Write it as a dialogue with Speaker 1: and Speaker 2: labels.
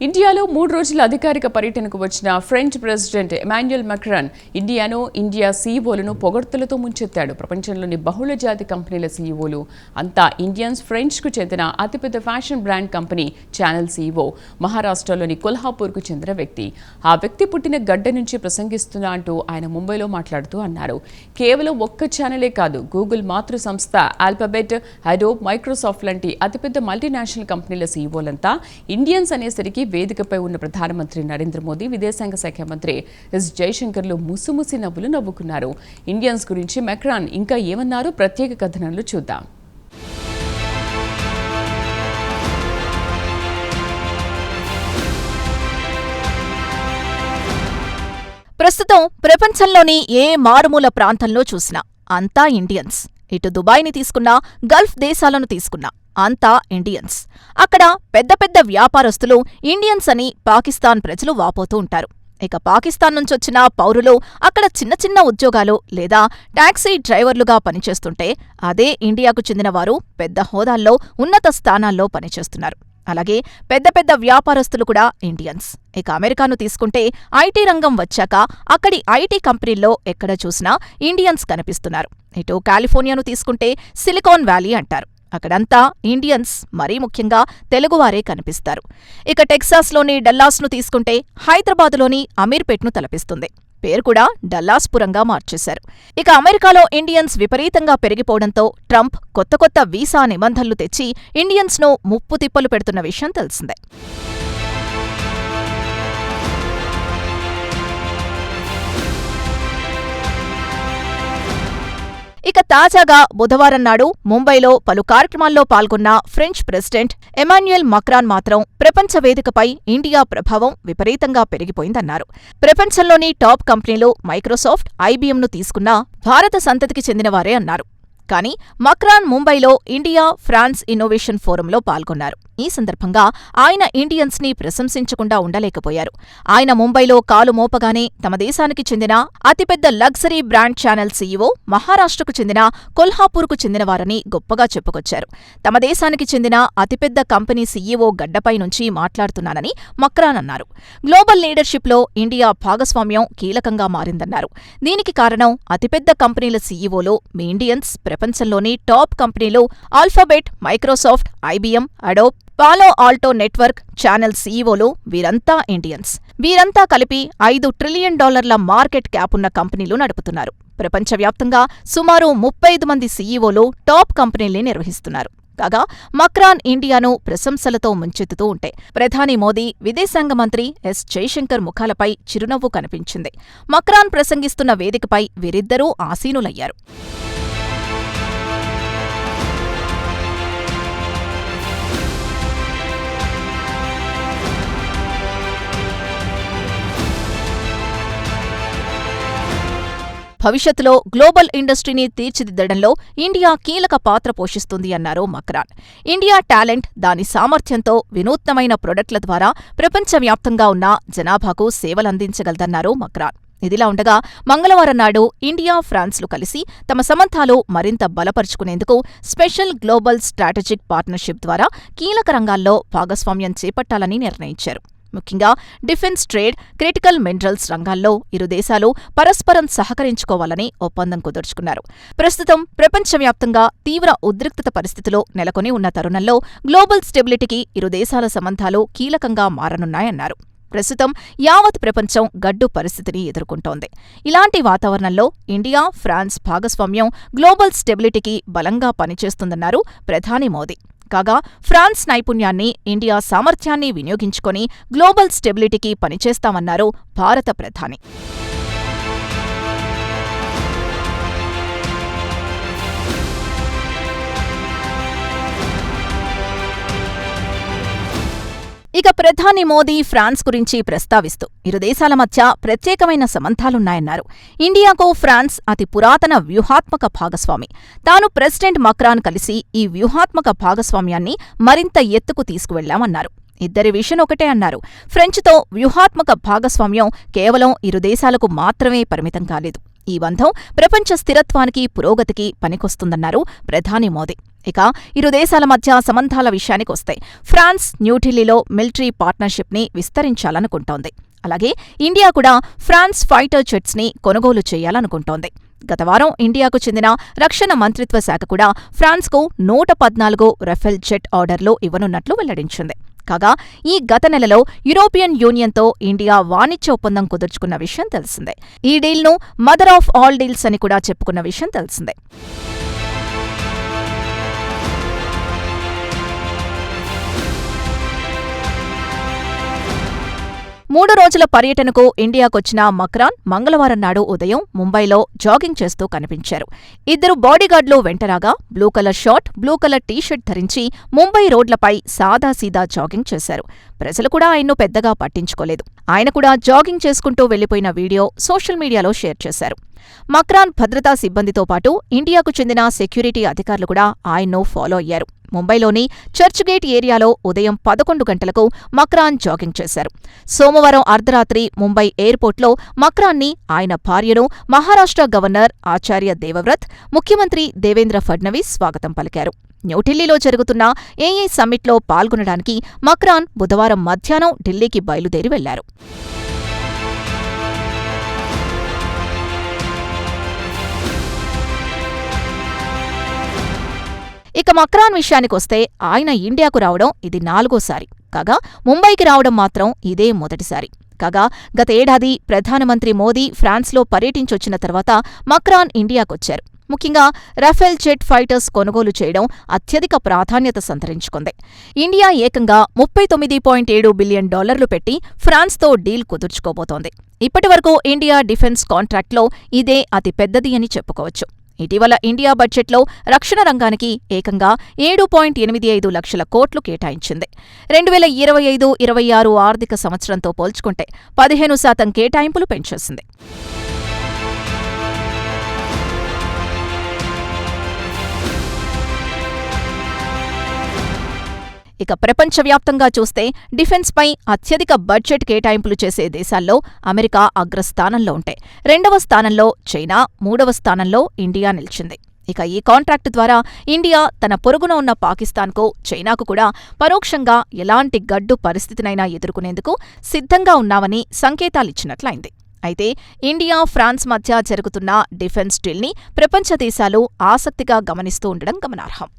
Speaker 1: ఇండియాలో 3 రోజుల అధికారిక పర్యటనకు వచ్చిన French president Emmanuel Macron India సీఈఓలను పొగడ్తలతో ముంచెత్తాడు. ప్రపంచంలోని బహుళజాతి కంపెనీల సీఈఓలు అంతా ఇండియన్స్. ఫ్రెంచ్కు చెందిన అతిపెద్ద fashion brand company Chanel CEO మహారాష్ట్రలోని కొల్హాపూర్కు చెందిన వ్యక్తి. ఆ వ్యక్తి పుట్టిన గడ్డ నుంచి ప్రసంగిస్తున్నా అంటూ ఆయన ముంబైలో మాట్లాడుతూ అన్నారు. కేవలం ఒక్క ఛానలే కాదు, గూగుల్ మాతృ సంస్థ ఆల్ఫాబెట్, అడోబ్, మైక్రోసాఫ్ట్ లాంటి అతిపెద్ద మల్టీనేషనల్ కంపెనీల సీఈఓలంతా ఇండియన్స్ అనేసరికి వేదికపై ఉన్న ప్రధానమంత్రి నరేంద్ర మోదీ, విదేశాంగ శాఖ మంత్రి ఎస్ జయశంకర్లు ముసుముసి నవ్వులు నవ్వుకున్నారు. ఇండియన్స్ గురించి మాక్రాన్ ఇంకా ఏమన్నారు? ప్రత్యేక కథనంలో చూద్దాం.
Speaker 2: ప్రస్తుతం ప్రపంచంలోని ఏ మారుమూల ప్రాంతంలో చూసినా అంతా ఇండియన్స్. ఇటు దుబాయ్ని తీసుకున్నా, గల్ఫ్ దేశాలను తీసుకున్నా అంతా ఇండియన్స్. అక్కడ పెద్ద పెద్ద వ్యాపారస్తులు ఇండియన్స్ అని పాకిస్తాన్ ప్రజలు వాపోతూ ఉంటారు. ఇక పాకిస్తాన్ నుంచొచ్చిన పౌరులు అక్కడ చిన్న చిన్న ఉద్యోగాలు లేదా టాక్సీ డ్రైవర్లుగా పనిచేస్తుంటే, అదే ఇండియాకు చెందినవారు పెద్ద హోదాల్లో, ఉన్నత స్థానాల్లో పనిచేస్తున్నారు. అలాగే పెద్ద పెద్ద వ్యాపారస్తులు కూడా ఇండియన్స్. ఇక అమెరికాను తీసుకుంటే ఐటీ రంగం వచ్చాక అక్కడి ఐటీ కంపెనీల్లో ఎక్కడ చూసినా ఇండియన్స్ కనిపిస్తున్నారు. ఇటు కాలిఫోర్నియాను తీసుకుంటే సిలికాన్ వ్యాలీ అంటారు. అక్కడంతా ఇండియన్స్, మరీ ముఖ్యంగా తెలుగువారే కనిపిస్తారు. ఇక టెక్సాస్లోని డల్లాస్ను తీసుకుంటే హైదరాబాదులోని అమీర్పేట్ను తలపిస్తుంది. పేరు కూడా డల్లాస్పురంగా మార్చేశారు. ఇక అమెరికాలో ఇండియన్స్ విపరీతంగా పెరిగిపోవడంతో ట్రంప్ కొత్త కొత్త వీసా నిబంధనలు తెచ్చి ఇండియన్స్ను ముప్పు తిప్పలు పెడుతున్న విషయం తెలిసిందే. ఇక తాజాగా బుధవారం నాడు ముంబైలో పలు కార్యక్రమాల్లో పాల్గొన్న ఫ్రెంచ్ ప్రెసిడెంట్ ఎమాన్యుయల్ మాక్రాన్ మాత్రం ప్రపంచ వేదికపై ఇండియా ప్రభావం విపరీతంగా పెరిగిపోయిందన్నారు. ప్రపంచంలోని టాప్ కంపెనీలు మైక్రోసాఫ్ట్, ఐబీఎంను తీసుకున్నా భారత సంతతికి చెందినవారే అన్నారు. కానీ మాక్రాన్ ముంబైలో ఇండియా ఫ్రాన్స్ ఇన్నోవేషన్ ఫోరంలో పాల్గొన్నారు. ఈ సందర్భంగా ఆయన ఇండియన్స్ని ప్రశంసించకుండా ఉండలేకపోయారు. ఆయన ముంబైలో కాలు మోపగానే తమ దేశానికి చెందిన అతిపెద్ద లగ్జరీ బ్రాండ్ ఛానల్ సీఈఓ మహారాష్ట్రకు చెందిన కొల్హాపూర్కు చెందినవారని గొప్పగా చెప్పుకొచ్చారు. తమ దేశానికి చెందిన అతిపెద్ద కంపెనీ సీఈఓ గడ్డపై నుంచి మాట్లాడుతున్నానని మాక్రాన్ అన్నారు. గ్లోబల్ లీడర్షిప్లో ఇండియా భాగస్వామ్యం కీలకంగా మారిందన్నారు. దీనికి కారణం అతిపెద్ద కంపెనీల సీఈఓలు మీ ఇండియన్స్. ప్రపంచంలోని టాప్ కంపెనీలు Alphabet, Microsoft, IBM, Adobe, Palo Alto network, Chanel సీఈఓలు వీరంతా ఇండియన్స్. వీరంతా కలిపి $5 ట్రిలియన్ మార్కెట్ క్యాప్ ఉన్న కంపెనీలు నడుపుతున్నారు. ప్రపంచవ్యాప్తంగా సుమారు 35 మంది సీఈఓలు టాప్ కంపెనీల్ని నిర్వహిస్తున్నారు. కాగా మాక్రాన్ ఇండియాను ప్రశంసలతో ముంచెత్తుతూ ఉంటే ప్రధాని మోదీ, విదేశాంగ మంత్రి ఎస్ జయశంకర్ ముఖాలపై చిరునవ్వు కనిపించింది. మాక్రాన్ ప్రసంగిస్తున్న వేదికపై వీరిద్దరూ ఆసీనులయ్యారు. భవిష్యత్తులో గ్లోబల్ ఇండస్ట్రీని తీర్చిదిద్దడంలో ఇండియా కీలక పాత్ర పోషిస్తుంది అన్నారు మాక్రాన్. ఇండియా టాలెంట్, దాని సామర్థ్యంతో వినూత్నమైన ప్రొడక్ట్ల ద్వారా ప్రపంచవ్యాప్తంగా ఉన్న జనాభాకు సేవలందించగలదన్నారు మాక్రాన్. ఇదిలా ఉండగా మంగళవారం నాడు ఇండియా, ఫ్రాన్స్లు కలిసి తమ సంబంధాలు మరింత బలపరుచుకునేందుకు స్పెషల్ గ్లోబల్ స్ట్రాటజిక్ పార్ట్నర్షిప్ ద్వారా కీలక రంగాల్లో భాగస్వామ్యం చేపట్టాలని నిర్ణయించారు. ముఖ్యంగా డిఫెన్స్, ట్రేడ్, క్రిటికల్ మినరల్స్ రంగాల్లో ఇరు దేశాలు పరస్పరం సహకరించుకోవాలని ఒప్పందం కుదుర్చుకున్నారు. ప్రస్తుతం ప్రపంచవ్యాప్తంగా తీవ్ర ఉద్రిక్తత పరిస్థితులు నెలకొని ఉన్న తరుణంలో గ్లోబల్ స్టెబిలిటీకి ఇరు దేశాల సంబంధాలు కీలకంగా మారనున్నాయన్నారు. ప్రస్తుతం యావత్ ప్రపంచం గడ్డు పరిస్థితిని ఎదుర్కొంటోంది. ఇలాంటి వాతావరణంలో ఇండియా, ఫ్రాన్స్ భాగస్వామ్యం గ్లోబల్ స్టెబిలిటీకి బలంగా పనిచేస్తుందన్నారు ప్రధాని మోదీ. కాగా ఫ్రాన్స్ నైపుణ్యాన్ని, ఇండియా సామర్థ్యాన్ని వినియోగించుకొని గ్లోబల్ స్టెబిలిటీకి పనిచేస్తామన్నారు భారత ప్రధాని. ఇక ప్రధాని మోదీ ఫ్రాన్స్ గురించి ప్రస్తావిస్తూ ఇరు దేశాల మధ్య ప్రత్యేకమైన సంబంధాలున్నాయన్నారు. ఇండియాకు ఫ్రాన్స్ అతి పురాతన వ్యూహాత్మక భాగస్వామి. తాను ప్రెసిడెంట్ మాక్రాన్ కలిసి ఈ వ్యూహాత్మక భాగస్వామ్యాన్ని మరింత ఎత్తుకు తీసుకువెళ్లామన్నారు. ఇద్దరి విషన్ ఒకటే అన్నారు. ఫ్రెంచ్తో వ్యూహాత్మక భాగస్వామ్యం కేవలం ఇరు దేశాలకు మాత్రమే పరిమితం కాలేదు. ఈ బంధం ప్రపంచ స్థిరత్వానికి, పురోగతికి పనికొస్తుందన్నారు ప్రధాని మోదీ. ఇక ఇరు దేశాల మధ్య సంబంధాల విషయానికొస్తే ఫ్రాన్స్ న్యూఢిల్లీలో మిలిటరీ పార్ట్నర్షిప్ని విస్తరించాలనుకుంటోంది. అలాగే ఇండియా కూడా ఫ్రాన్స్ ఫైటర్ జెట్స్ని కొనుగోలు చేయాలనుకుంటోంది. గత వారం ఇండియాకు చెందిన రక్షణ మంత్రిత్వ శాఖ కూడా ఫ్రాన్స్కు 114 రఫేల్ జెట్ ఆర్డర్లు ఇవ్వనున్నట్లు వెల్లడించింది. కాగా ఈ గత నెలలో యూరోపియన్ యూనియన్తో ఇండియా వాణిజ్య ఒప్పందం కుదుర్చుకున్న విషయం తెలిసిందే. ఈ డీల్ను మదర్ ఆఫ్ ఆల్ డీల్స్ అని కూడా చెప్పుకున్న విషయం తెలిసిందే. 3 రోజుల పర్యటనకు ఇండియాకొచ్చిన మక్రాన్ మంగళవారం నాడు ఉదయం ముంబైలో జాగింగ్ చేస్తూ కనిపించారు. ఇద్దరు బాడీగార్డులు వెంటరాగా blue colour short, blue colour T shirt ధరించి ముంబై రోడ్లపై సాదాసీదా జాగింగ్ చేశారు. ప్రజలు కూడా ఆయన్ను పెద్దగా పట్టించుకోలేదు. ఆయన కూడా జాగింగ్ చేసుకుంటూ వెళ్లిపోయిన వీడియో సోషల్ మీడియాలో షేర్ చేశారు. మక్రాన్ భద్రతా సిబ్బందితో పాటు ఇండియాకు చెందిన సెక్యూరిటీ అధికారులు కూడా ఆయన్ను ఫాలో అయ్యారు. ముంబైలోని చర్చ్గేట్ ఏరియాలో ఉదయం 11 గంటలకు మక్రాన్ జాగింగ్ చేశారు. సోమవారం అర్ధరాత్రి ముంబై ఎయిర్పోర్ట్లో మక్రాన్ని ఆయన భార్యను మహారాష్ట్ర గవర్నర్ ఆచార్య దేవవ్రత్, ముఖ్యమంత్రి దేవేంద్ర ఫడ్నవీస్ స్వాగతం పలికారు. న్యూఢిల్లీలో జరుగుతున్న ఏఐ సమ్మిట్లో పాల్గొనడానికి మక్రాన్ బుధవారం మధ్యాహ్నం ఢిల్లీకి బయలుదేరి వెళ్లారు. ఇక మక్రాన్ విషయానికొస్తే ఆయన ఇండియాకు రావడం ఇది 4వసారి. కాగా ముంబైకి రావడం మాత్రం ఇదే మొదటిసారి. కాగా గత ఏడాది ప్రధానమంత్రి మోదీ ఫ్రాన్స్లో పర్యటించొచ్చిన తర్వాత మక్రాన్ ఇండియాకొచ్చారు. ముఖ్యంగా రఫేల్ జెట్ ఫైటర్స్ కొనుగోలు చేయడం అత్యధిక ప్రాధాన్యత సంతరించుకుంది. ఇండియా ఏకంగా $39.7 బిలియన్ పెట్టి ఫ్రాన్స్తో డీల్ కుదుర్చుకోబోతోంది. ఇప్పటివరకు ఇండియా డిఫెన్స్ కాంట్రాక్ట్లో ఇదే అతి పెద్దది అని చెప్పుకోవచ్చు. ఇటీవల ఇండియా బడ్జెట్లో రక్షణ రంగానికి ఏకంగా 7.85 లక్షల కోట్లు కేటాయించింది. 2025-26 ఆర్థిక సంవత్సరంతో పోల్చుకుంటే 15% కేటాయింపులు పెంచేసింది. ఇక ప్రపంచవ్యాప్తంగా చూస్తే డిఫెన్స్పై అత్యధిక బడ్జెట్ కేటాయింపులు చేసే దేశాల్లో అమెరికా అగ్రస్థానంలో ఉంటే 2వ స్థానంలో చైనా, 3వ స్థానంలో ఇండియా నిలిచింది. ఇక ఈ కాంట్రాక్టు ద్వారా ఇండియా తన పొరుగున ఉన్న పాకిస్తాన్కు, చైనాకు కూడా పరోక్షంగా ఎలాంటి గడ్డు పరిస్థితినైనా ఎదుర్కొనేందుకు సిద్ధంగా ఉన్నామని సంకేతాలిచ్చినట్లయింది. అయితే ఇండియా, ఫ్రాన్స్ మధ్య జరుగుతున్న డిఫెన్స్ డీల్ని ప్రపంచ దేశాలు ఆసక్తిగా గమనిస్తూ ఉండడం గమనార్హం.